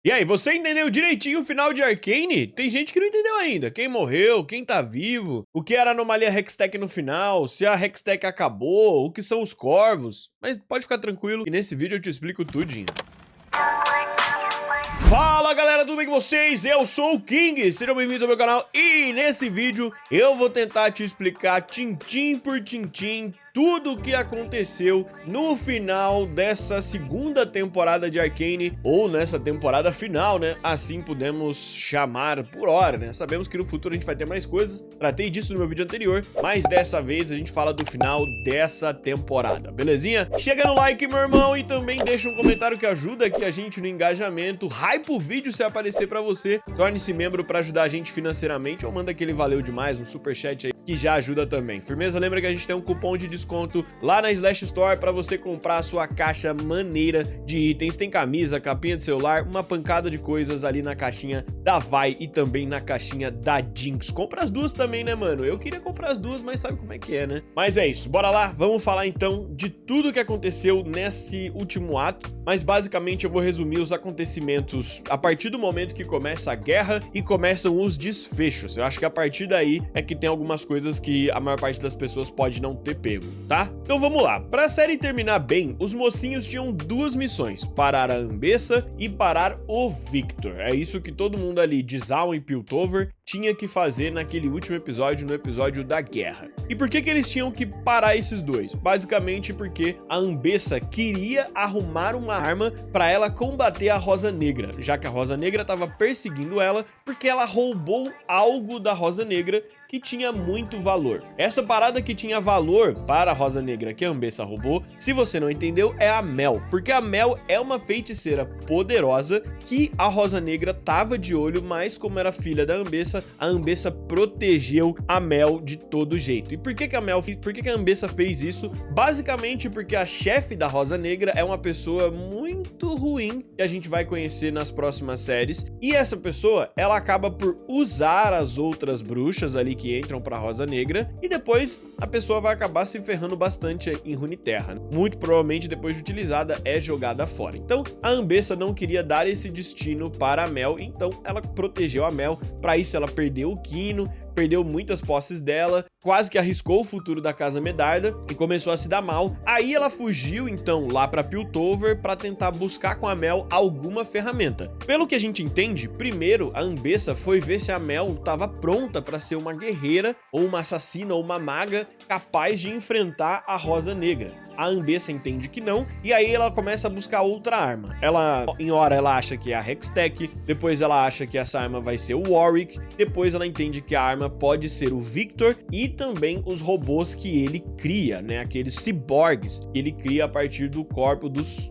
E aí, você entendeu direitinho o final de Arcane? Tem gente que não entendeu ainda. Quem morreu, quem tá vivo, o que era a anomalia Hextech no final, se a Hextech acabou, o que são os corvos. Mas pode ficar tranquilo que nesse vídeo eu te explico tudinho. Fala galera, tudo bem com vocês? Eu sou o King, sejam bem-vindos ao meu canal e nesse vídeo eu vou tentar te explicar tintim por tintim tudo o que aconteceu no final dessa segunda temporada de Arcane, ou nessa temporada final, né? Assim podemos chamar por hora, né? Sabemos que no futuro a gente vai ter mais coisas, tratei disso no meu vídeo anterior, mas dessa vez a gente fala do final dessa temporada, belezinha? Chega no like, meu irmão, e também deixa um comentário que ajuda aqui a gente no engajamento, hype o vídeo se aparecer pra você, torne-se membro pra ajudar a gente financeiramente, ou manda aquele valeu demais, um superchat aí, que já ajuda também. Firmeza? Lembra que a gente tem um cupom de desconto lá na Slash Store para você comprar a sua caixa maneira de itens. Tem camisa, capinha de celular, uma pancada de coisas ali na caixinha da Vai e também na caixinha da Jinx. Compra as duas também, né, mano? Eu queria comprar as duas, mas sabe como é que é, né? Mas é isso, bora lá, vamos falar então de tudo que aconteceu nesse último ato, mas basicamente eu vou resumir os acontecimentos a partir do momento que começa a guerra e começam os desfechos. Eu acho que a partir daí é que tem algumas coisas que a maior parte das pessoas pode não ter pego, tá? Então vamos lá. Pra série terminar bem, os mocinhos tinham duas missões: parar a Ambessa e parar o Victor. É isso que todo mundo ali de Zaun e Piltover tinha que fazer naquele último episódio, no episódio da guerra. E por que eles tinham que parar esses dois? Basicamente porque a Ambessa queria arrumar uma arma para ela combater a Rosa Negra, já que a Rosa Negra estava perseguindo ela porque ela roubou algo da Rosa Negra que tinha muito valor. Essa parada que tinha valor para a Rosa Negra que a Ambessa roubou, se você não entendeu, é a Mel, porque a Mel é uma feiticeira poderosa que a Rosa Negra tava de olho, mas como era filha da Ambessa, a Ambessa protegeu a Mel de todo jeito. E por que a Ambessa fez isso? Basicamente porque a chefe da Rosa Negra é uma pessoa muito ruim, que a gente vai conhecer nas próximas séries, e essa pessoa, ela acaba por usar as outras bruxas ali que entram pra Rosa Negra, e depois a pessoa vai acabar se ferrando bastante em Runeterra. Muito provavelmente, depois de utilizada, é jogada fora. Então, a Ambessa não queria dar esse destino para a Mel, então ela protegeu a Mel. Para isso, ela perdeu o Quino, perdeu muitas posses dela, quase que arriscou o futuro da Casa Medarda e começou a se dar mal. Aí ela fugiu então lá para Piltover para tentar buscar com a Mel alguma ferramenta. Pelo que a gente entende, primeiro a Ambessa foi ver se a Mel estava pronta para ser uma guerreira ou uma assassina ou uma maga capaz de enfrentar a Rosa Negra. A Ambessa entende que não, e aí ela começa a buscar outra arma. Em hora ela acha que é a Hextech, depois ela acha que essa arma vai ser o Warwick, depois ela entende que a arma pode ser o Victor e também os robôs que ele cria, né? Aqueles ciborgues que ele cria a partir do corpo dos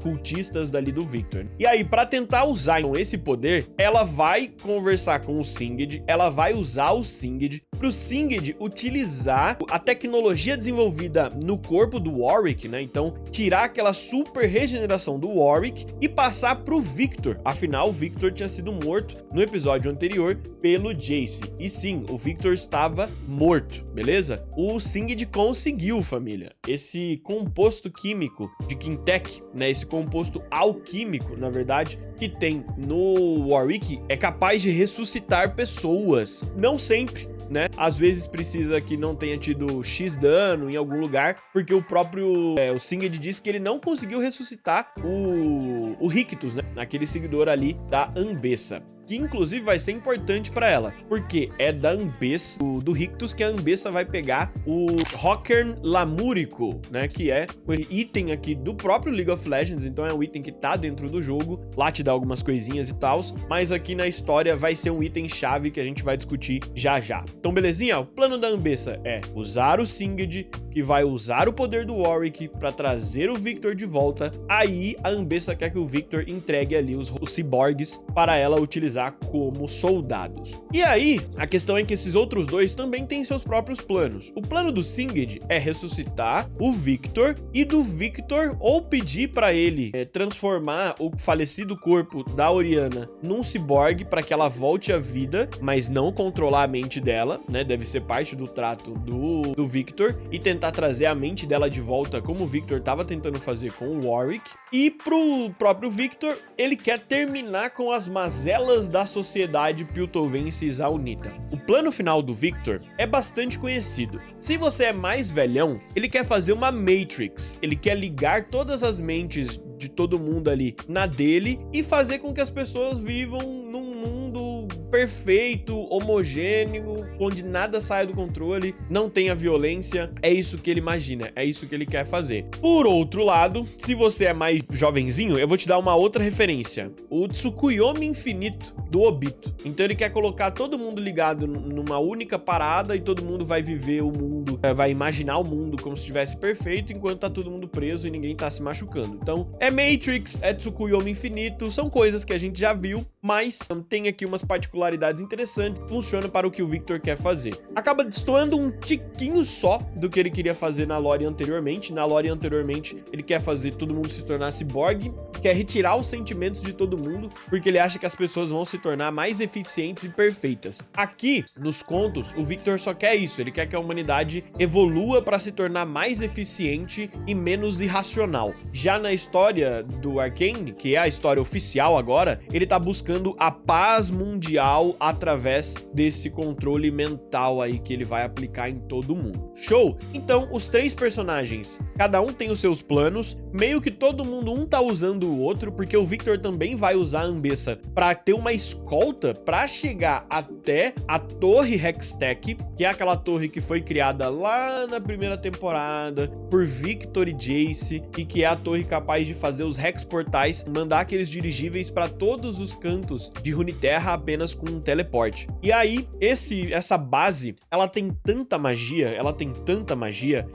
cultistas dali do Victor. E aí, para tentar usar esse poder, ela vai conversar com o Singed, ela vai usar o Singed, para o Singed utilizar a tecnologia desenvolvida no corpo do Warwick, né? Então, tirar aquela super regeneração do Warwick e passar pro Victor. Afinal, o Victor tinha sido morto no episódio anterior pelo Jace. E sim, o Victor estava morto, beleza? O Singed conseguiu, família, esse composto químico de Quintec, né? Esse composto alquímico, na verdade, que tem no Warwick é capaz de ressuscitar pessoas. Não sempre, né? Às vezes precisa que não tenha tido X dano em algum lugar, porque o próprio o Singed disse que ele não conseguiu ressuscitar o Rictus, né? Aquele seguidor ali da Ambessa, que inclusive vai ser importante para ela, porque é da Ambessa, do Rictus, que a Ambessa vai pegar o Rockern Lamúrico, né, que é o item aqui do próprio League of Legends, então é um item que tá dentro do jogo, lá te dá algumas coisinhas e tal, mas aqui na história vai ser um item chave que a gente vai discutir já já. Então belezinha, o plano da Ambessa é usar o Singed, que vai usar o poder do Warwick para trazer o Victor de volta. Aí a Ambessa quer que o Victor entregue ali os ciborgues para ela utilizar utilizar como soldados. E aí, a questão é que esses outros dois também têm seus próprios planos. O plano do Singed é ressuscitar o Victor e do Victor ou pedir para ele transformar o falecido corpo da Orianna num ciborgue para que ela volte à vida, mas não controlar a mente dela, né? Deve ser parte do trato do Victor, e tentar trazer a mente dela de volta como o Victor estava tentando fazer com o Warwick. E pro próprio Victor, ele quer terminar com as mazelas da sociedade piltovense Zaunita. O plano final do Victor é bastante conhecido. Se você é mais velhão, ele quer fazer uma Matrix, ele quer ligar todas as mentes de todo mundo ali na dele e fazer com que as pessoas vivam num mundo perfeito, homogêneo, onde nada saia do controle, não tenha violência. É isso que ele imagina, é isso que ele quer fazer. Por outro lado, se você é mais jovenzinho, eu vou te dar uma outra referência. O Tsukuyomi Infinito, do Obito. Então ele quer colocar todo mundo ligado numa única parada e todo mundo vai viver o mundo, vai imaginar o mundo como se estivesse perfeito, enquanto tá todo mundo preso e ninguém tá se machucando. Então, é Matrix, é Tsukuyomi Infinito, são coisas que a gente já viu, mas tem aqui umas particularidades interessantes, funciona para o que o Victor quer fazer. Acaba destoando um tiquinho só do que ele queria fazer na lore anteriormente. Na lore anteriormente, ele quer fazer todo mundo se tornar ciborgue, quer retirar os sentimentos de todo mundo, porque ele acha que as pessoas vão se tornar mais eficientes e perfeitas. Aqui, nos contos, o Victor só quer isso, ele quer que a humanidade evolua para se tornar mais eficiente e menos irracional. Já na história do Arcane, que é a história oficial agora, ele tá buscando a paz mundial através desse controle mental aí que ele vai aplicar em todo mundo. Show? Então, os três personagens, cada um tem os seus planos, meio que todo mundo um tá usando o outro, porque o Victor também vai usar a Ambessa para ter uma escolta para chegar até a Torre Hextech, que é aquela torre que foi criada lá na primeira temporada por Victor e Jace, e que é a torre capaz de fazer os Hex Portais, mandar aqueles dirigíveis para todos os cantos de Runeterra apenas com um teleporte. E aí, essa base, ela tem tanta magia,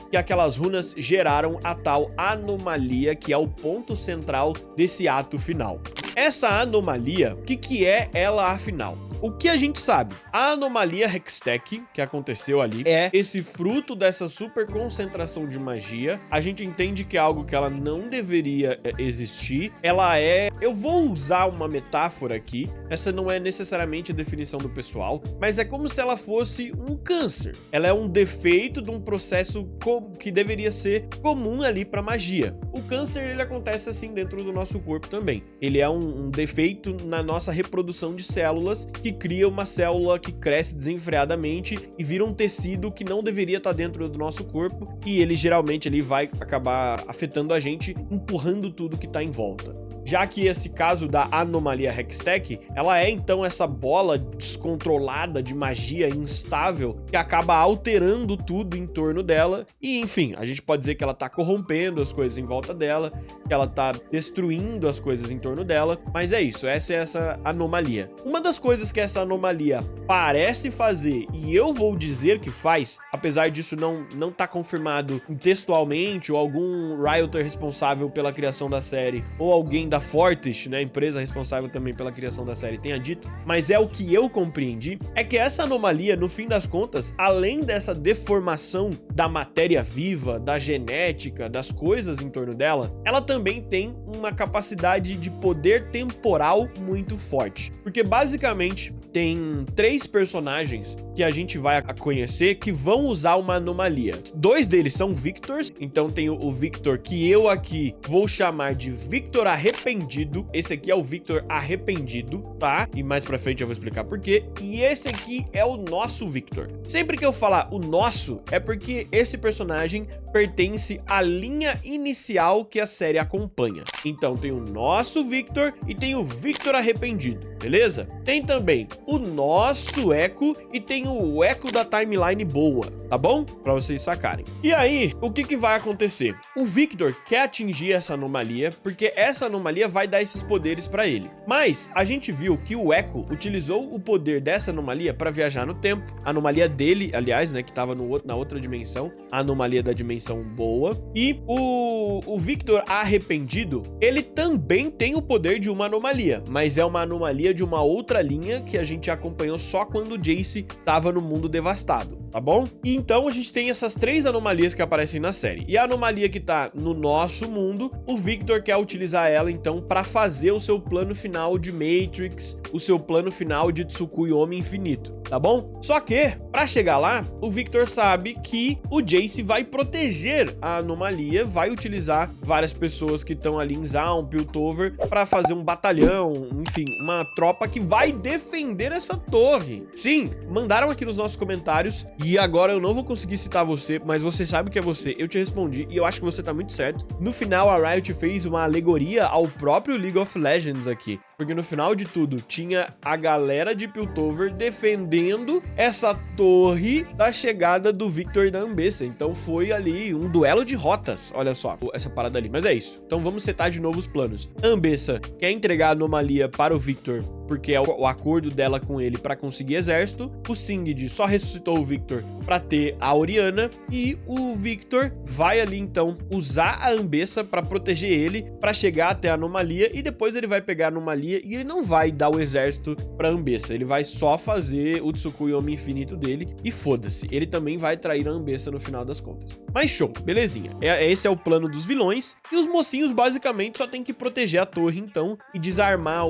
que aquelas runas geraram a tal anomalia, que é o ponto central desse ato final. Essa anomalia, o que é ela afinal? O que a gente sabe? A anomalia Hextech, que aconteceu ali, é esse fruto dessa super concentração de magia. A gente entende que é algo que ela não deveria existir. Ela é... Eu vou usar uma metáfora aqui. Essa não é necessariamente a definição do pessoal, mas é como se ela fosse um câncer. Ela é um defeito de um processo que deveria ser comum ali para magia. O câncer, ele acontece assim dentro do nosso corpo também. Ele é um defeito na nossa reprodução de células que cria uma célula que cresce desenfreadamente e vira um tecido que não deveria estar dentro do nosso corpo, e ele geralmente ele vai acabar afetando a gente, empurrando tudo que está em volta. Já que esse caso da anomalia Hextech, ela é então essa bola descontrolada de magia instável que acaba alterando tudo em torno dela, e enfim, a gente pode dizer que ela tá corrompendo as coisas em volta dela, que ela tá destruindo as coisas em torno dela, mas é isso, essa é essa anomalia. Uma das coisas que essa anomalia parece fazer, e eu vou dizer que faz, apesar disso não tá confirmado textualmente, ou algum Rioter responsável pela criação da série, ou alguém da Fortis, né, empresa responsável também pela criação da série, tenha dito, mas é o que eu compreendi, é que essa anomalia, no fim das contas, além dessa deformação da matéria viva, da genética, das coisas em torno dela, ela também tem uma capacidade de poder temporal muito forte, porque basicamente tem 3 personagens que a gente vai conhecer que vão usar uma anomalia. 2 deles são Victors, então tem o Victor que eu aqui vou chamar de Victor Arrependido. Esse aqui é o Victor Arrependido, tá? E mais pra frente eu vou explicar por quê. E esse aqui é o nosso Victor. Sempre que eu falar o nosso, é porque esse personagem pertence à linha inicial que a série acompanha. Então tem o nosso Victor e tem o Victor Arrependido, beleza? Tem também o nosso Echo e tem o Echo da timeline boa, tá bom? Pra vocês sacarem. E aí, o que vai acontecer? O Victor quer atingir essa anomalia, porque essa anomalia vai dar esses poderes pra ele. Mas a gente viu que o Echo utilizou o poder dessa anomalia pra viajar no tempo. A anomalia dele, aliás, né, que tava na outra dimensão, a anomalia da dimensão boa. E o Victor Arrependido, ele também tem o poder de uma anomalia, mas é uma anomalia anomalia de uma outra linha que a gente acompanhou só quando o Jace tava no mundo devastado, tá bom? E então a gente tem essas 3 anomalias que aparecem na série. E a anomalia que tá no nosso mundo, o Victor quer utilizar ela então para fazer o seu plano final de Matrix, o seu plano final de Tsukuyomi infinito, tá bom? Só que, para chegar lá, o Victor sabe que o Jace vai proteger a anomalia, vai utilizar várias pessoas que estão ali em Zaun, Piltover, para fazer um batalhão, enfim, uma tropa que vai defender essa torre. Sim, mandaram aqui nos nossos comentários e agora eu não vou conseguir citar você, mas você sabe que é você, eu te respondi e eu acho que você tá muito certo. No final, a Riot fez uma alegoria ao próprio League of Legends aqui, porque no final de tudo tinha a galera de Piltover defendendo essa torre da chegada do Victor e da Ambessa. Então foi ali um duelo de rotas, olha só, essa parada ali. Mas é isso, então vamos setar de novo os planos. A Ambessa quer entregar a anomalia para o Victor, porque é o acordo dela com ele para conseguir exército. O Singed só ressuscitou o Victor para ter a Orianna, e o Victor vai ali então usar a Ambessa para proteger ele, para chegar até a anomalia, e depois ele vai pegar a anomalia e ele não vai dar o exército pra Ambessa, ele vai só fazer o Tsukuyomi infinito dele e foda-se, ele também vai trair a Ambessa no final das contas. Mas show, belezinha. Esse é o plano dos vilões, e os mocinhos basicamente só tem que proteger a torre então e desarmar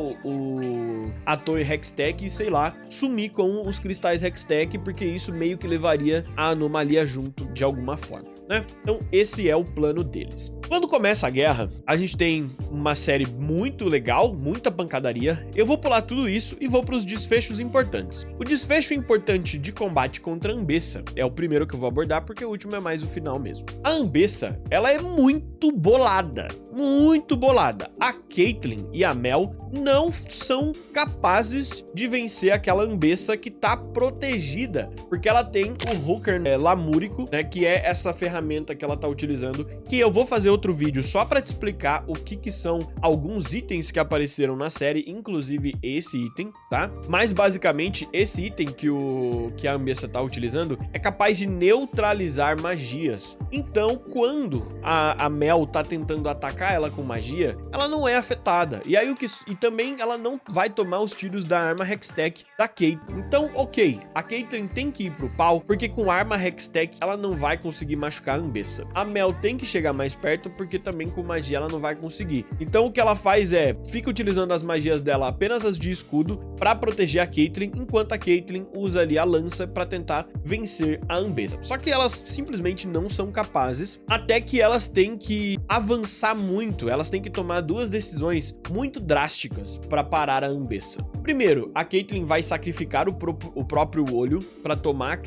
a torre Hextech e, sei lá, sumir com os cristais Hextech, porque isso meio que levaria a anomalia junto de alguma forma, né? Então esse é o plano deles. Quando começa a guerra, a gente tem uma série muito legal, muita pancadaria. Eu vou pular tudo isso e vou para os desfechos importantes. O desfecho importante de combate contra a Ambessa é o primeiro que eu vou abordar, porque o último é mais o final mesmo. A Ambessa, ela é muito bolada, muito bolada. A Caitlyn e a Mel não são capazes de vencer aquela Ambessa que tá protegida, porque ela tem o Hooker Lamúrico, né, que é essa ferramenta que ela tá utilizando, que eu vou fazer outro vídeo só para te explicar o que são alguns itens que apareceram na série, inclusive esse item, tá? Mas basicamente esse item que a Ambessa tá utilizando é capaz de neutralizar magias. Então, quando a Mel tá tentando atacar ela com magia, ela não é afetada. E aí e também ela não vai tomar os tiros da arma Hextech da Caitlyn. Então, ok, a Caitlyn tem que ir pro pau, porque com a arma Hextech ela não vai conseguir machucar a Ambessa. A Mel tem que chegar mais perto, porque também com magia ela não vai conseguir. Então o que ela faz é, fica utilizando as magias dela, apenas as de escudo, para proteger a Caitlyn, enquanto a Caitlyn usa ali a lança para tentar vencer a Ambessa. Só que elas simplesmente não são capazes, até que elas têm que avançar muito, elas têm que tomar 2 decisões muito drásticas para parar a Ambessa. Primeiro, a Caitlyn vai sacrificar o próprio olho para tomar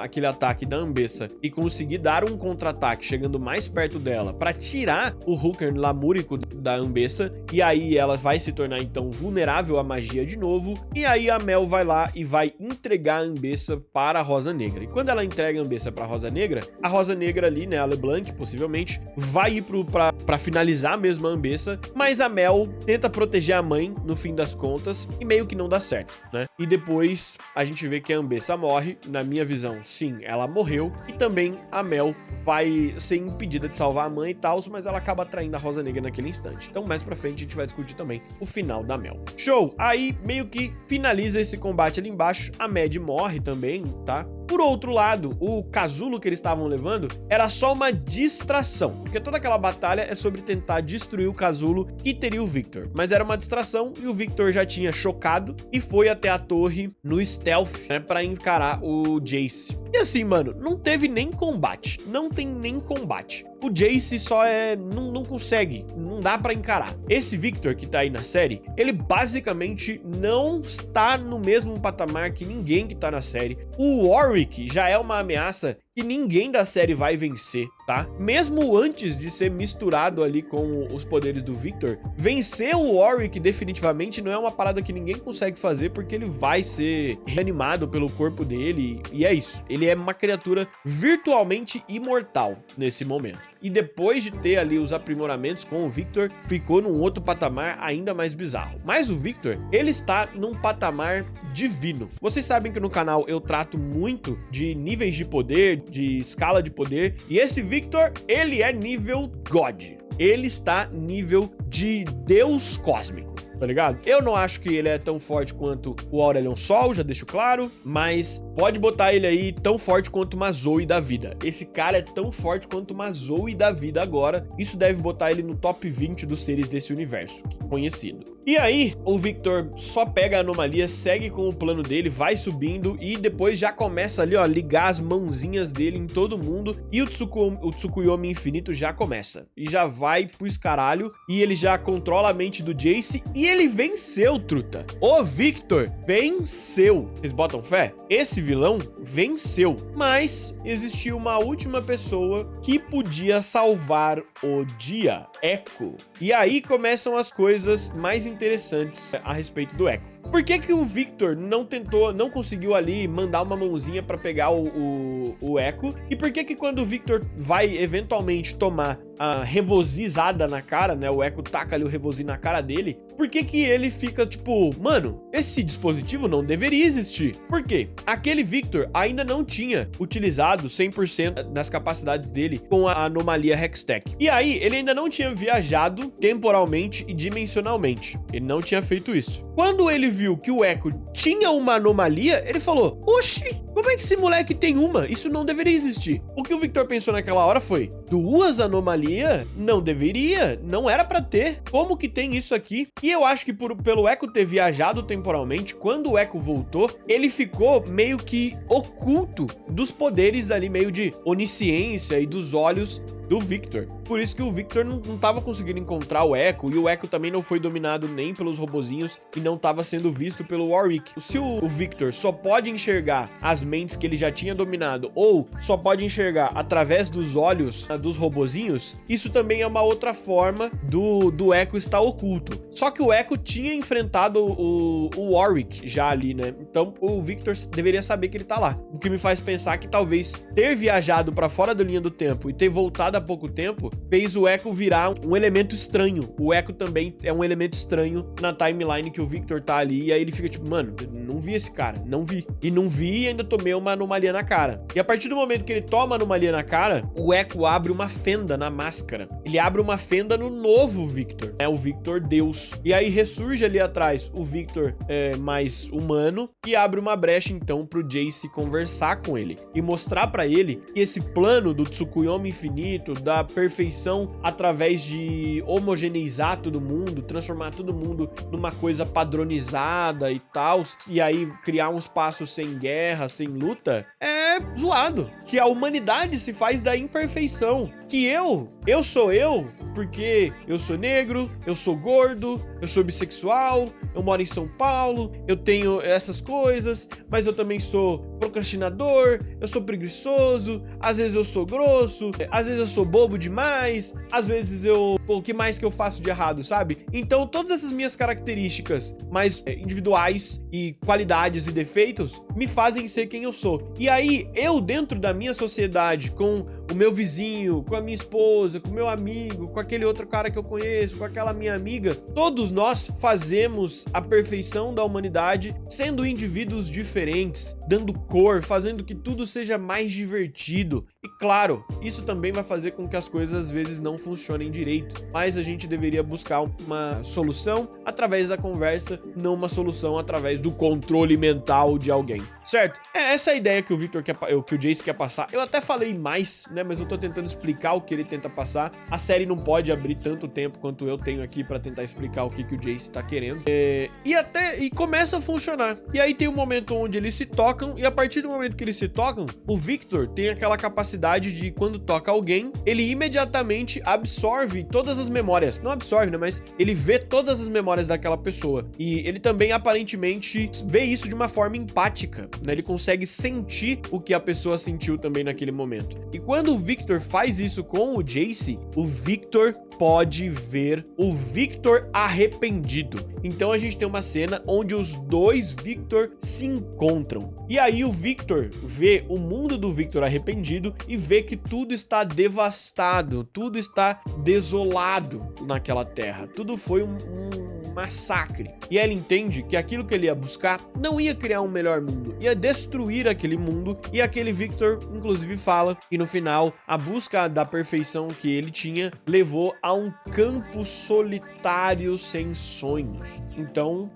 aquele ataque da Ambessa e conseguir dar um contra-ataque chegando mais perto dela para tirar o Hooker Lamúrico da Ambessa, e aí ela vai se tornar então vulnerável à magia de novo, e aí a Mel vai lá e vai entregar a Ambessa para a Rosa Negra. E quando ela entrega a Ambessa para a Rosa Negra ali, né, a LeBlanc possivelmente, vai ir para finalizar mesmo a Ambessa, mas a Mel tenta proteger a mãe no fim das contas e meio que não dá certo, né? E depois a gente vê que a Ambessa morre, na minha visão, sim, ela morreu, e também a Mel vai ser impedida de salvar a mãe e tal, mas ela acaba traindo a Rosa Negra naquele instante. Então mais pra frente a gente vai discutir também o final da Mel. Show! Aí meio que finaliza esse combate ali embaixo, a Mad morre também, tá? Por outro lado, o casulo que eles estavam levando era só uma distração, porque toda aquela batalha é sobre tentar destruir o casulo que teria o Victor, mas era uma distração e o Victor já tinha chocado e foi até a torre no stealth, né, pra encarar o Jace. E assim, mano, não teve nem combate, não tem nem combate. O Jace só não consegue, não dá pra encarar. Esse Victor que tá aí na série, ele basicamente não está no mesmo patamar que ninguém que tá na série. O Warwick já é uma ameaça que ninguém da série vai vencer, tá? Mesmo antes de ser misturado ali com os poderes do Victor, vencer o Warwick definitivamente não é uma parada que ninguém consegue fazer, porque ele vai ser reanimado pelo corpo dele, e é isso. Ele é uma criatura virtualmente imortal nesse momento. E depois de ter ali os aprimoramentos com o Victor, ficou num outro patamar ainda mais bizarro. Mas o Victor, ele está num patamar divino. Vocês sabem que no canal eu trato muito de níveis de poder, de escala de poder, e esse Victor, ele é nível God. Ele está nível de Deus cósmico, tá ligado? Eu não acho que ele é tão forte quanto o Aurelion Sol, já deixo claro, mas pode botar ele aí tão forte quanto uma Zoe da vida. Esse cara é tão forte quanto uma Zoe da vida agora. Isso deve botar ele no top 20 dos seres desse universo conhecido. E aí, o Victor só pega a anomalia, segue com o plano dele, vai subindo e depois já começa ali, ó, ligar as mãozinhas dele em todo mundo e o Tsukuyomi infinito já começa. E já vai pro escaralho e ele já controla a mente do Jace e ele venceu, truta. O Victor venceu. Vocês botam fé? Esse vilão venceu, mas existiu uma última pessoa que podia salvar o dia, Echo. E aí começam as coisas mais interessantes a respeito do Echo. Por que que o Victor não conseguiu ali mandar uma mãozinha pra pegar o Echo? E por que que quando o Victor vai eventualmente tomar a revozizada na cara, né? O Echo taca ali o revozi na cara dele. Por que que ele fica tipo, mano, esse dispositivo não deveria existir? Por quê? Aquele Victor ainda não tinha utilizado 100% das capacidades dele com a anomalia Hextech. E aí, ele ainda não tinha viajado temporalmente e dimensionalmente. Ele não tinha feito isso. Quando ele viu que o Echo tinha uma anomalia, ele falou, oxi, como é que esse moleque tem uma? Isso não deveria existir. O que o Victor pensou naquela hora foi, duas anomalias? Não deveria, não era pra ter. Como que tem isso aqui? E eu acho que pelo Echo ter viajado temporalmente, quando o Echo voltou, ele ficou meio que oculto dos poderes dali, meio de onisciência e dos olhos do Victor. Por isso que o Victor não tava conseguindo encontrar o Echo, e o Echo também não foi dominado nem pelos robozinhos e não tava sendo visto pelo Warwick. Se o Victor só pode enxergar as mentes que ele já tinha dominado, ou só pode enxergar através dos olhos dos robozinhos, isso também é uma outra forma do Echo estar oculto. Só que o Echo tinha enfrentado o Warwick já ali, né? Então o Victor deveria saber que ele tá lá. O que me faz pensar que talvez ter viajado pra fora da linha do tempo e ter voltado há pouco tempo fez o Echo virar um elemento estranho. O Echo também é um elemento estranho na timeline que o Victor tá ali, e aí ele fica tipo, mano, não vi esse cara, não vi. E não vi e ainda tomei uma anomalia na cara. E a partir do momento que ele toma a anomalia na cara, o Echo abre uma fenda na máscara. Ele abre uma fenda no novo Victor, né? O Victor Deus. E aí ressurge ali atrás o Victor mais humano e abre uma brecha então pro Jace conversar com ele e mostrar pra ele que esse plano do Tsukuyomi infinito, da perfeição através de homogeneizar todo mundo, transformar todo mundo numa coisa padronizada e tal, e aí criar um espaço sem guerra, sem luta, é zoado. Que a humanidade se faz da imperfeição. Que eu sou eu porque eu sou negro, eu sou gordo, eu sou bissexual, eu moro em São Paulo, eu tenho essas coisas, mas eu também sou procrastinador, eu sou preguiçoso, às vezes eu sou grosso, às vezes eu sou bobo demais, às vezes o que mais que eu faço de errado, sabe? Então todas essas minhas características mais individuais e qualidades e defeitos me fazem ser quem eu sou. E aí eu, dentro da minha sociedade, com o meu vizinho, com a minha esposa, com o meu amigo, com aquele outro cara que eu conheço, com aquela minha amiga, todos nós fazemos a perfeição da humanidade sendo indivíduos diferentes, dando cor, fazendo que tudo seja mais divertido. E claro, isso também vai fazer com que as coisas às vezes não funcionem direito, mas a gente deveria buscar uma solução através da conversa, não uma solução através do controle mental de alguém, certo? É essa a ideia que o Victor que o Jace quer passar. Eu até falei mais, né, mas eu tô tentando explicar o que ele tenta passar. A série não pode abrir tanto tempo quanto eu tenho aqui pra tentar explicar o que o Jace tá querendo. E começa a funcionar. E aí tem um momento onde eles se tocam, e a partir do momento que eles se tocam, o Victor tem aquela capacidade de, quando toca alguém, ele imediatamente absorve todas as memórias. Não absorve, né, mas ele vê todas as memórias daquela pessoa. E ele também, aparentemente, vê isso de uma forma empática, né? Ele consegue sentir o que a pessoa sentiu também naquele momento. E quando o Victor faz isso com o Jace, o Victor pode ver o Victor arrependido. Então a gente tem uma cena onde os dois Victor se encontram. E aí o Victor vê o mundo do Victor arrependido e vê que tudo está devastado, tudo está desolado naquela terra. Tudo foi uma massacre. E ela entende que aquilo que ele ia buscar não ia criar um melhor mundo, ia destruir aquele mundo, e aquele Victor, inclusive, fala que no final, a busca da perfeição que ele tinha levou a um campo solitário sem sonhos. Então,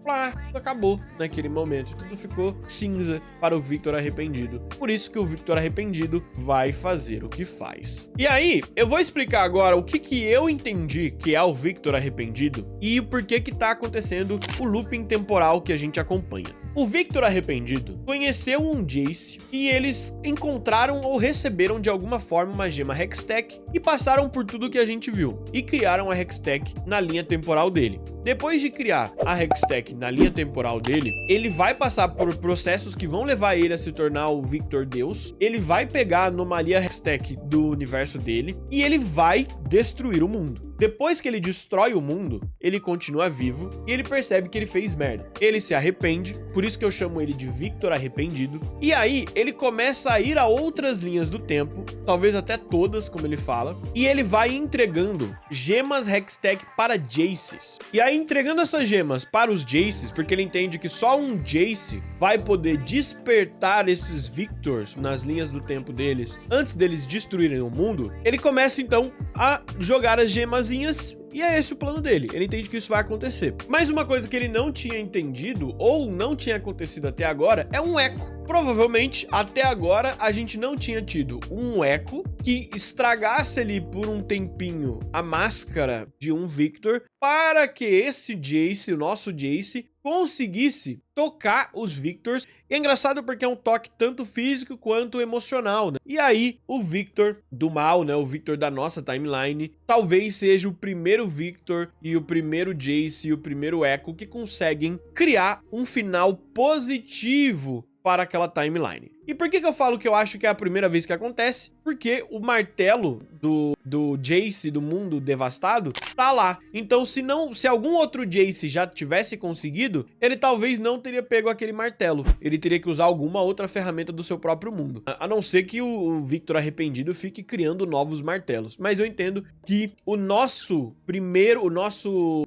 acabou naquele momento. Tudo ficou cinza para o Victor arrependido. Por isso que o Victor arrependido vai fazer o que faz. E aí, eu vou explicar agora o que eu entendi que é o Victor arrependido e o porquê que tá acontecendo o looping temporal que a gente acompanha. O Victor arrependido conheceu um Jace e eles encontraram ou receberam de alguma forma uma gema Hextech e passaram por tudo que a gente viu e criaram a Hextech na linha temporal dele. Depois de criar a Hextech na linha temporal dele, ele vai passar por processos que vão levar ele a se tornar o Victor Deus. Ele vai pegar a anomalia Hextech do universo dele e ele vai destruir o mundo. Depois que ele destrói o mundo, ele continua vivo e ele percebe que ele fez merda. Ele se arrepende, por isso que eu chamo ele de Victor arrependido. E aí, ele começa a ir a outras linhas do tempo, talvez até todas, como ele fala, e ele vai entregando gemas Hextech para Jaces. E aí, entregando essas gemas para os Jaces, porque ele entende que só um Jace vai poder despertar esses Victors nas linhas do tempo deles, antes deles destruírem o mundo, ele começa então a jogar as gemazinhas. E é esse o plano dele, ele entende que isso vai acontecer. Mas uma coisa que ele não tinha entendido, ou não tinha acontecido até agora, é um eco. Provavelmente, até agora, a gente não tinha tido um eco que estragasse ali por um tempinho a máscara de um Victor para que esse Jace, o nosso Jace, conseguisse tocar os Victors. E é engraçado porque é um toque tanto físico quanto emocional, né? E aí, o Victor do mal, né? O Victor da nossa timeline, talvez seja o primeiro Victor e o primeiro Jace e o primeiro Echo que conseguem criar um final positivo para aquela timeline. E por que eu falo que eu acho que é a primeira vez que acontece? Porque o martelo do Jace do mundo devastado tá lá. Então se algum outro Jace já tivesse conseguido, ele talvez não teria pego aquele martelo. Ele teria que usar alguma outra ferramenta do seu próprio mundo. A não ser que o Victor arrependido fique criando novos martelos. Mas eu entendo que o nosso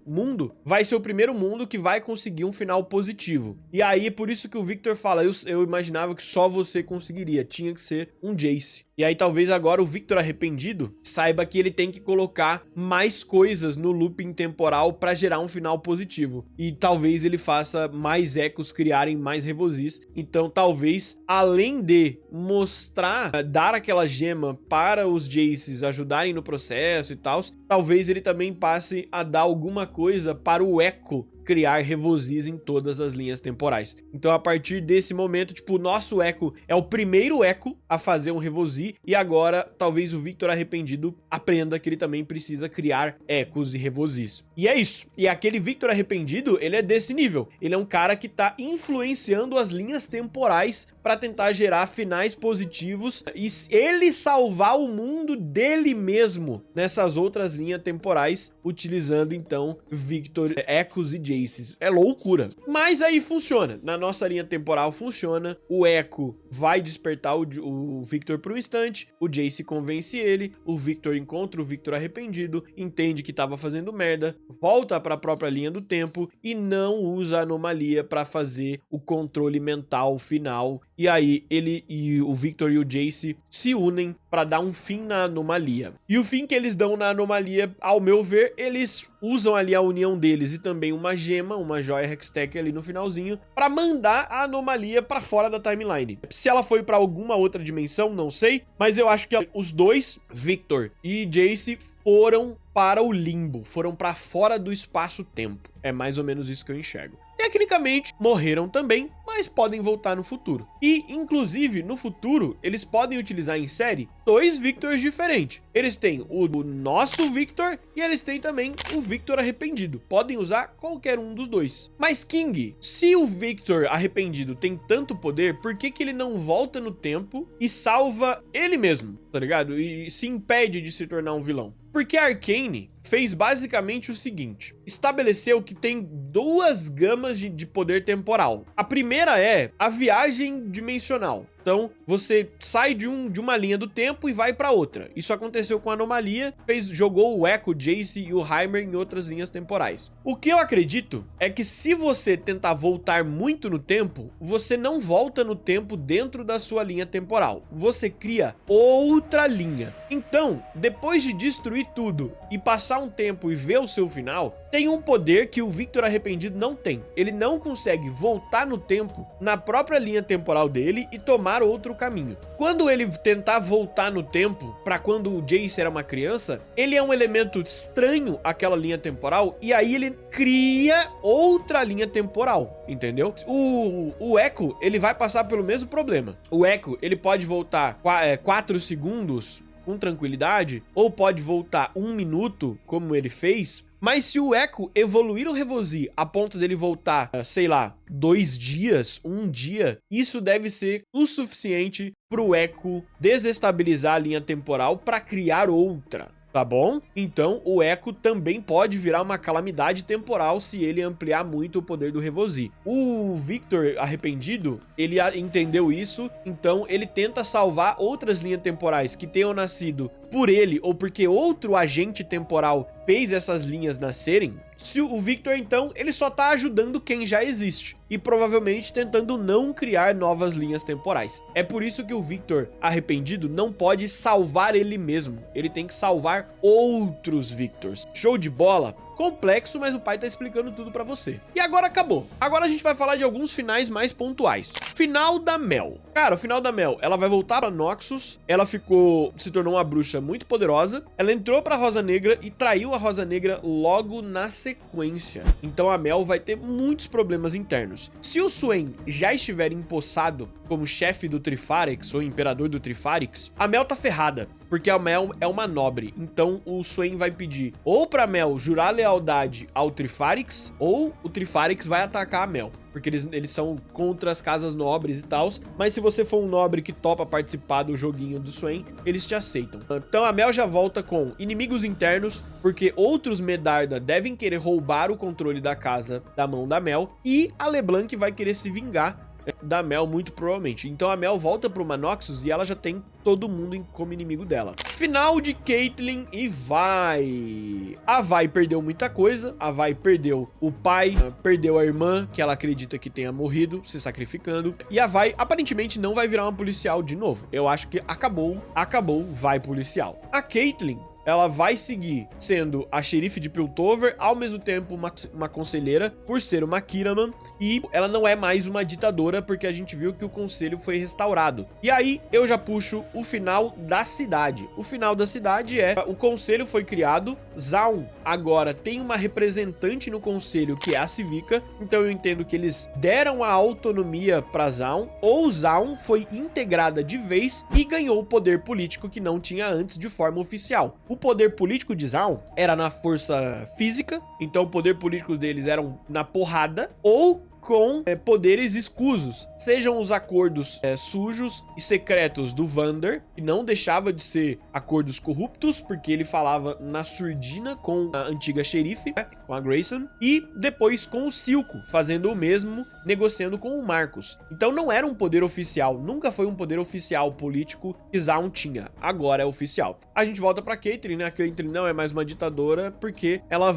mundo vai ser o primeiro mundo que vai conseguir um final positivo. E aí, por isso que o Victor fala, eu imaginava que só você conseguiria, tinha que ser um Jace. E aí talvez agora o Victor arrependido saiba que ele tem que colocar mais coisas no looping temporal para gerar um final positivo. E talvez ele faça mais ecos criarem mais revosis. Então talvez, além de mostrar, dar aquela gema para os Jaces ajudarem no processo e tal, talvez ele também passe a dar alguma coisa para o Echo criar revosis em todas as linhas temporais. Então a partir desse momento, tipo, o nosso Echo é o primeiro Echo a fazer um revosis, e agora talvez o Victor arrependido aprenda que ele também precisa criar ecos e revosis. E é isso. E aquele Victor arrependido, ele é desse nível. Ele é um cara que tá influenciando as linhas temporais para tentar gerar finais positivos e ele salvar o mundo dele mesmo nessas outras linhas temporais, utilizando então Victor, ecos e Jaces. É loucura. Mas aí funciona. Na nossa linha temporal funciona. O Echo vai despertar o Victor por um instante. O Jace convence ele. O Victor encontra o Victor arrependido. Entende que tava fazendo merda. Volta para a própria linha do tempo. E não usa a anomalia para fazer o controle mental final. E aí ele e o Victor e o Jace se unem para dar um fim na anomalia. E o fim que eles dão na anomalia, ao meu ver, eles usam ali a união deles e também uma gema, uma joia Hextech ali no finalzinho, para mandar a anomalia para fora da timeline. Se ela foi para alguma outra dimensão, não sei, mas eu acho que os dois, Victor e Jace, foram para o limbo, foram para fora do espaço-tempo. É mais ou menos isso que eu enxergo. Tecnicamente, morreram também, mas podem voltar no futuro. E, inclusive, no futuro, eles podem utilizar em série dois Victors diferentes. Eles têm o nosso Victor e eles têm também o Victor arrependido. Podem usar qualquer um dos dois. Mas, King, se o Victor arrependido tem tanto poder, por que ele não volta no tempo e salva ele mesmo, tá ligado? E se impede de se tornar um vilão? Porque a Arcane fez basicamente o seguinte: estabeleceu que tem duas gamas de poder temporal. A primeira é a viagem dimensional. Então, você sai de uma linha do tempo e vai para outra. Isso aconteceu com a Anomalia, jogou o Echo, Jace e o Heimer em outras linhas temporais. O que eu acredito é que se você tentar voltar muito no tempo, você não volta no tempo dentro da sua linha temporal. Você cria outra linha. Então, depois de destruir tudo e passar um tempo e ver o seu final, tem um poder que o Victor Arrependido não tem. Ele não consegue voltar no tempo na própria linha temporal dele e tomar outro caminho. Quando ele tentar voltar no tempo para quando o Jace era uma criança, ele é um elemento estranho àquela linha temporal e aí ele cria outra linha temporal, entendeu? O Echo, ele vai passar pelo mesmo problema. O Echo, ele pode voltar 4 segundos com tranquilidade, ou pode voltar 1 minuto, como ele fez. Mas se o Echo evoluir o Revozi a ponto dele voltar, sei lá, 2 dias, 1 dia, isso deve ser o suficiente pro Echo desestabilizar a linha temporal para criar outra. Tá bom? Então, o Echo também pode virar uma calamidade temporal se ele ampliar muito o poder do Revozi. O Victor Arrependido, ele entendeu isso, então ele tenta salvar outras linhas temporais que tenham nascido por ele ou porque outro agente temporal fez essas linhas nascerem. Se o Victor, então, ele só tá ajudando quem já existe e provavelmente tentando não criar novas linhas temporais. É por isso que o Victor Arrependido não pode salvar ele mesmo. Ele tem que salvar outros Victors. Show de bola? Complexo, mas o pai tá explicando tudo pra você. E agora acabou. Agora a gente vai falar de alguns finais mais pontuais. Final da Mel. Cara, o final da Mel, ela vai voltar pra Noxus. Ela se tornou uma bruxa muito poderosa. Ela entrou pra Rosa Negra e traiu a Rosa Negra logo na sequência. Então a Mel vai ter muitos problemas internos. Se o Swain já estiver empossado como chefe do Trifarix ou imperador do Trifarix, a Mel tá ferrada. Porque a Mel é uma nobre, então o Swain vai pedir ou pra Mel jurar lealdade ao Trifarix, ou o Trifarix vai atacar a Mel. Porque eles são contra as casas nobres e tal, mas se você for um nobre que topa participar do joguinho do Swain, eles te aceitam. Então a Mel já volta com inimigos internos, porque outros Medarda devem querer roubar o controle da casa da mão da Mel, e a LeBlanc vai querer se vingar da Mel, muito provavelmente. Então a Mel volta para uma Noxus e ela já tem todo mundo como inimigo dela. Final de Caitlyn e Vi. A Vi perdeu muita coisa. A Vi perdeu o pai, perdeu a irmã, que ela acredita que tenha morrido, se sacrificando. E a Vi aparentemente não vai virar uma policial de novo. Eu acho que acabou Vi policial. A Caitlyn, ela vai seguir sendo a xerife de Piltover, ao mesmo tempo uma conselheira, por ser uma Kiramman, e ela não é mais uma ditadora, porque a gente viu que o conselho foi restaurado. E aí, eu já puxo o final da cidade. O final da cidade é, o conselho foi criado, Zaun agora tem uma representante no conselho, que é a Civica, então eu entendo que eles deram a autonomia para Zaun, ou Zaun foi integrada de vez e ganhou o poder político que não tinha antes de forma oficial. O poder político de Zaun era na força física, então o poder político deles eram na porrada, ou com poderes escusos, sejam os acordos sujos e secretos do Vander, que não deixava de ser acordos corruptos, porque ele falava na surdina com a antiga xerife, com a Grayson, e depois com o Silco, fazendo o mesmo, negociando com o Marcos. Então não era um poder oficial, nunca foi um poder oficial político que Zaun tinha, agora é oficial. A gente volta pra Caitlyn, né? A Caitlyn não é mais uma ditadora, porque ela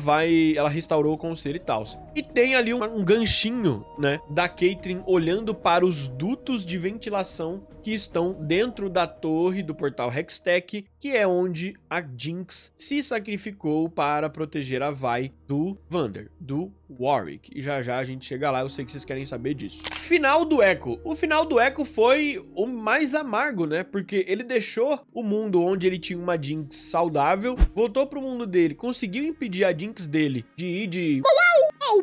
restaurou o conselho e tal. E tem ali um ganchinho, né, da Caitlyn olhando para os dutos de ventilação que estão dentro da torre do portal Hextech, que é onde a Jinx se sacrificou para proteger a Vi do Vander, do Warwick. E já já a gente chega lá, eu sei que vocês querem saber disso. Final do Echo. O final do Echo foi o mais amargo, né? Porque ele deixou o mundo onde ele tinha uma Jinx saudável, voltou pro mundo dele, conseguiu impedir a Jinx dele de ir de...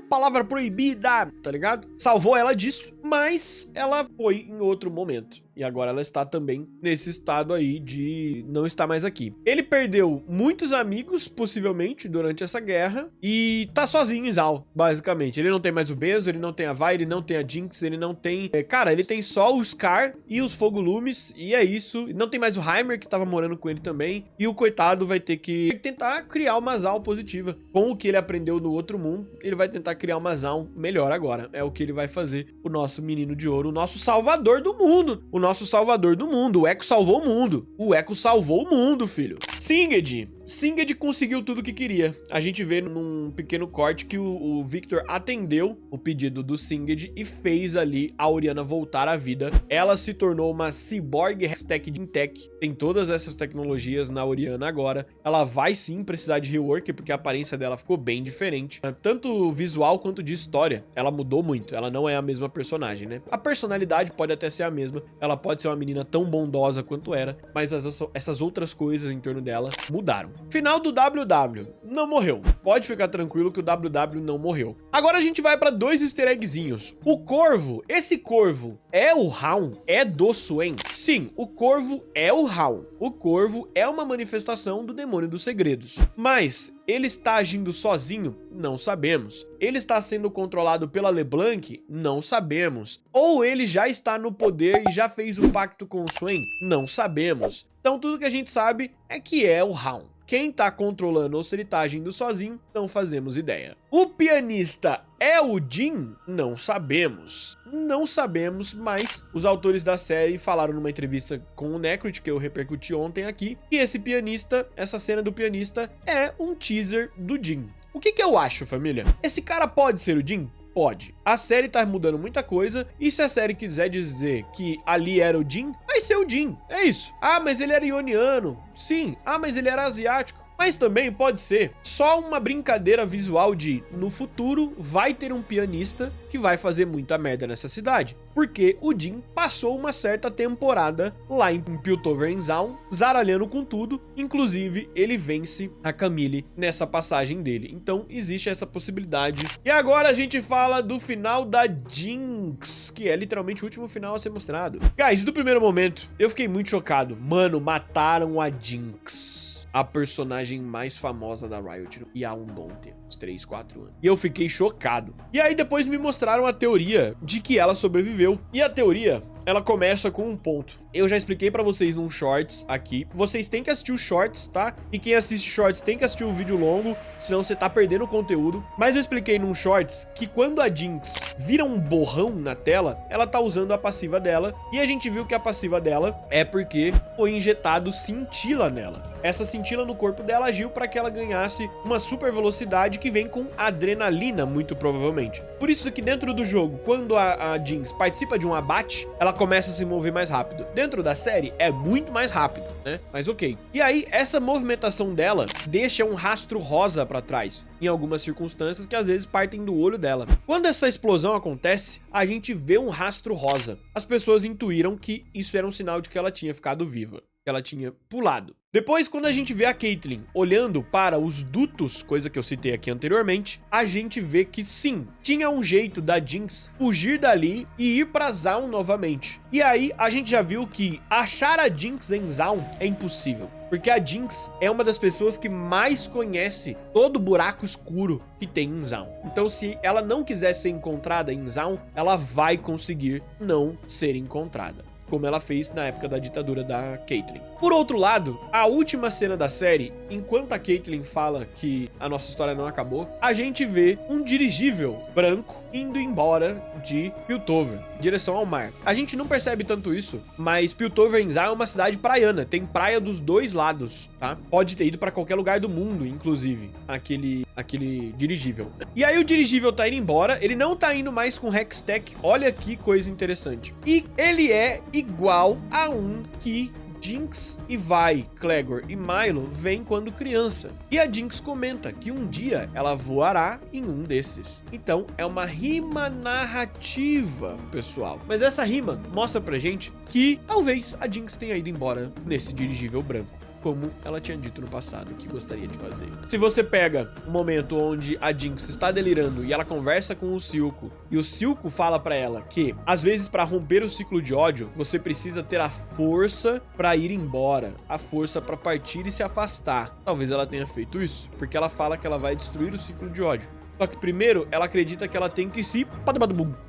palavra proibida, tá ligado? Salvou ela disso, mas ela foi em outro momento. E agora ela está também nesse estado aí de não estar mais aqui. Ele perdeu muitos amigos, possivelmente, durante essa guerra. E tá sozinho em Zaun, basicamente. Ele não tem mais o Benzo, ele não tem a Vi, ele não tem a Jinx, ele não tem... Cara, ele tem só o Scar e os Fogolumes, e é isso. Não tem mais o Heimer, que tava morando com ele também. E o coitado vai ter que tentar criar uma Zaun positiva. Com o que ele aprendeu no outro mundo, ele vai tentar criar uma Zaun melhor agora. É o que ele vai fazer, o nosso menino de ouro, o nosso salvador do mundo. O nosso salvador do mundo. O Echo salvou o mundo. O Echo salvou o mundo, filho. Singed conseguiu tudo que queria. A gente vê num pequeno corte que o Victor atendeu o pedido do Singed e fez ali a Orianna voltar à vida. Ela se tornou uma cyborg hashtag Jintech. Tem todas essas tecnologias na Orianna agora. Ela vai sim precisar de rework, porque a aparência dela ficou bem diferente. Tanto visual quanto de história. Ela mudou muito. Ela não é a mesma personagem, né? A personalidade pode até ser a mesma. Ela pode ser uma menina tão bondosa quanto era, mas essas outras coisas em torno dela mudaram. Final do WW. Não morreu. Pode ficar tranquilo que o WW não morreu. Agora a gente vai para 2 easter eggzinhos. O Corvo. Esse Corvo é o Raun? É do Swain? Sim, o Corvo é o Raun. O Corvo é uma manifestação do Demônio dos Segredos. Mas ele está agindo sozinho? Não sabemos. Ele está sendo controlado pela LeBlanc? Não sabemos. Ou ele já está no poder e já fez um pacto com o Swain? Não sabemos. Então tudo que a gente sabe é que é o Raun. Quem tá controlando ou se ele tá agindo sozinho, não fazemos ideia. O pianista é o Jin? Não sabemos. Não sabemos, mas os autores da série falaram numa entrevista com o Necrit, que eu repercuti ontem aqui, que esse pianista, essa cena do pianista, é um teaser do Jin. O que eu acho, família? Esse cara pode ser o Jin? Pode. A série tá mudando muita coisa, e se a série quiser dizer que ali era o Jin, vai ser o Jin. É isso. Ah, mas ele era ioniano. Sim. Ah, mas ele era asiático. Mas também pode ser só uma brincadeira visual de, no futuro, vai ter um pianista que vai fazer muita merda nessa cidade. Porque o Jin passou uma certa temporada lá em Piltover em Zaun, zaralhando com tudo. Inclusive, ele vence a Camille nessa passagem dele. Então, existe essa possibilidade. E agora a gente fala do final da Jinx, que é literalmente o último final a ser mostrado. Guys, do primeiro momento, eu fiquei muito chocado. Mano, mataram a Jinx, a personagem mais famosa da Riot, e há um bom tempo, uns 3, 4 anos. E eu fiquei chocado. E aí depois me mostraram a teoria de que ela sobreviveu. E a teoria, ela começa com um ponto. Eu já expliquei pra vocês num shorts aqui. Vocês têm que assistir os shorts, tá? E quem assiste shorts tem que assistir o vídeo longo, senão você tá perdendo o conteúdo. Mas eu expliquei num shorts que quando a Jinx vira um borrão na tela, ela tá usando a passiva dela. E a gente viu que a passiva dela é porque foi injetado cintila nela. Essa cintila no corpo dela agiu para que ela ganhasse uma super velocidade que vem com adrenalina, muito provavelmente. Por isso que dentro do jogo, quando a Jinx participa de um abate, ela começa a se mover mais rápido. Dentro da série é muito mais rápido, né? Mas ok. E aí, essa movimentação dela deixa um rastro rosa pra trás, em algumas circunstâncias que às vezes partem do olho dela. Quando essa explosão acontece, a gente vê um rastro rosa. As pessoas intuíram que isso era um sinal de que ela tinha ficado viva, que ela tinha pulado. Depois, quando a gente vê a Caitlyn olhando para os dutos, coisa que eu citei aqui anteriormente, a gente vê que sim, tinha um jeito da Jinx fugir dali e ir pra Zaun novamente. E aí, a gente já viu que achar a Jinx em Zaun é impossível. Porque a Jinx é uma das pessoas que mais conhece todo o buraco escuro que tem em Zaun. Então, se ela não quiser ser encontrada em Zaun, ela vai conseguir não ser encontrada, como ela fez na época da ditadura da Caitlyn. Por outro lado, a última cena da série, enquanto a Caitlyn fala que a nossa história não acabou, a gente vê um dirigível branco indo embora de Piltover, em direção ao mar. A gente não percebe tanto isso, mas Piltover em Zaun é uma cidade praiana, tem praia dos dois lados, tá? Pode ter ido pra qualquer lugar do mundo, inclusive, aquele dirigível. E aí o dirigível tá indo embora, ele não tá indo mais com Hextech, olha que coisa interessante. E ele é igual a um que Jinx e Vi, Clegor e Milo vêm quando criança. E a Jinx comenta que um dia ela voará em um desses. Então é uma rima narrativa, pessoal. Mas essa rima mostra pra gente que talvez a Jinx tenha ido embora nesse dirigível branco. como ela tinha dito no passado que gostaria de fazer. Se você pega um momento onde a Jinx está delirando e ela conversa com o Silco, e o Silco fala pra ela que, às vezes, pra romper o ciclo de ódio, você precisa ter a força pra ir embora, a força pra partir e se afastar. Talvez ela tenha feito isso, porque ela fala que ela vai destruir o ciclo de ódio. Só que primeiro, ela acredita que ela tem que se...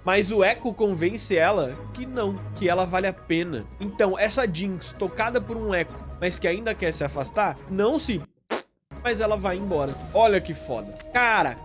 Mas o Echo convence ela que não, que ela vale a pena. Então, essa Jinx, tocada por um Echo, mas que ainda quer se afastar, não se... mas ela vai embora. Olha que foda. Cara.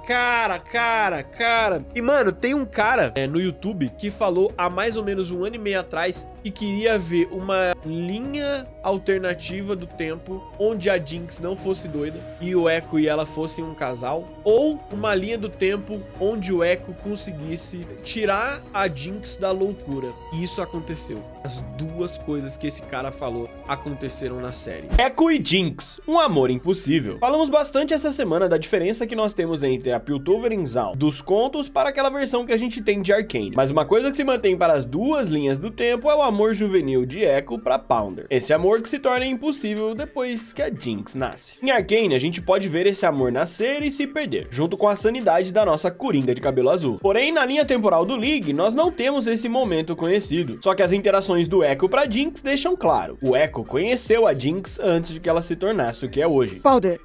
E, mano, tem um cara no YouTube que falou há mais ou menos 1 ano e meio atrás que queria ver uma linha alternativa do tempo onde a Jinx não fosse doida e o Echo e ela fossem um casal, ou uma linha do tempo onde o Echo conseguisse tirar a Jinx da loucura. E isso aconteceu. As duas coisas que esse cara falou aconteceram na série. Echo e Jinx, um amor impossível. Falamos bastante essa semana da diferença que nós temos entre a Piltover em Zaun dos contos para aquela versão que a gente tem de Arcane. Mas uma coisa que se mantém para as duas linhas do tempo é o amor juvenil de Echo para Pounder. Esse amor que se torna impossível depois que a Jinx nasce. Em Arcane, a gente pode ver esse amor nascer e se perder, junto com a sanidade da nossa Coringa de cabelo azul. Porém, na linha temporal do League, nós não temos esse momento conhecido. Só que as interações do Echo para Jinx deixam claro. O Echo conheceu a Jinx antes de que ela se tornasse o que é hoje. Pounder,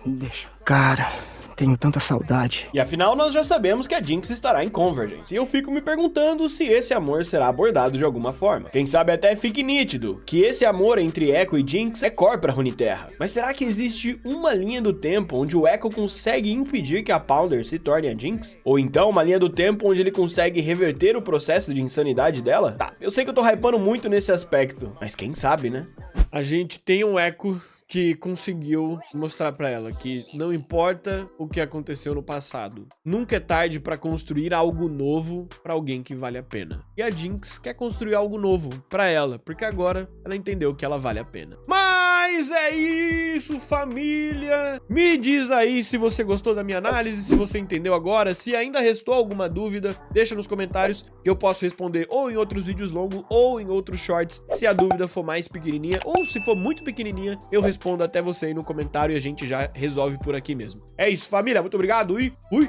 deixa. Cara, tenho tanta saudade. E afinal, nós já sabemos que a Jinx estará em Convergence. E eu fico me perguntando se esse amor será abordado de alguma forma. Quem sabe até fique nítido que esse amor entre Echo e Jinx é core pra Runeterra. Mas será que existe uma linha do tempo onde o Echo consegue impedir que a Pounder se torne a Jinx? Ou então uma linha do tempo onde ele consegue reverter o processo de insanidade dela? Tá, eu sei que eu tô hypando muito nesse aspecto, mas quem sabe, né? A gente tem um Echo que conseguiu mostrar pra ela que não importa o que aconteceu no passado, nunca é tarde pra construir algo novo pra alguém que vale a pena. E a Jinx quer construir algo novo pra ela, porque agora ela entendeu que ela vale a pena. Mas é isso, família! Me diz aí se você gostou da minha análise, se você entendeu agora, se ainda restou alguma dúvida, deixa nos comentários que eu posso responder ou em outros vídeos longos ou em outros shorts, se a dúvida for mais pequenininha, ou se for muito pequenininha, eu respondo até você aí no comentário e a gente já resolve por aqui mesmo. É isso, família. Muito obrigado e fui!